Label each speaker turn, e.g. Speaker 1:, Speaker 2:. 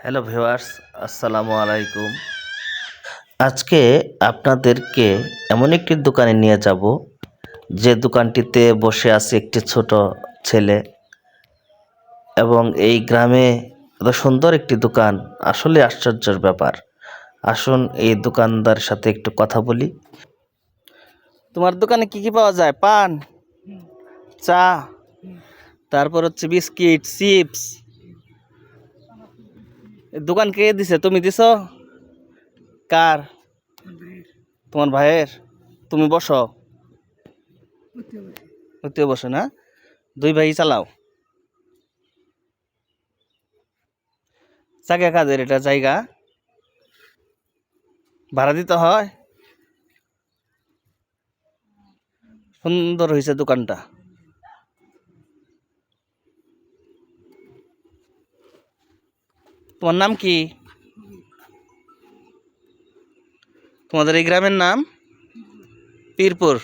Speaker 1: Hello viewers, আসসালামু আলাইকুম। আজকে আপনাদেরকে এমন একটি দোকানে নিয়ে যাব যে দোকানটিতে বসে আছে একটি ছোট ছেলে, এবং এই গ্রামে এত সুন্দর একটি দোকান, আসলে আশ্চর্যের ব্যাপার। আসুন এই দোকানদার সাথে একটু কথা বলি। তোমার দোকানে কি কি পাওয়া যায়? পান, চা, তারপর হচ্ছে বিস্কিট, চিপস। দোকান কে দিছে? তুমি দিছো? কার? তোমার ভাইয়ের। তুমি বসো, ওতেও বসো না? দুই ভাই চালাও। জায়গা কাদের? এটা জায়গা ভাড়া দিতে হয়। সুন্দর হয়েছে দোকানটা। তোমার নাম কি? তোমাদের এই গ্রামের নাম? পীরপুর।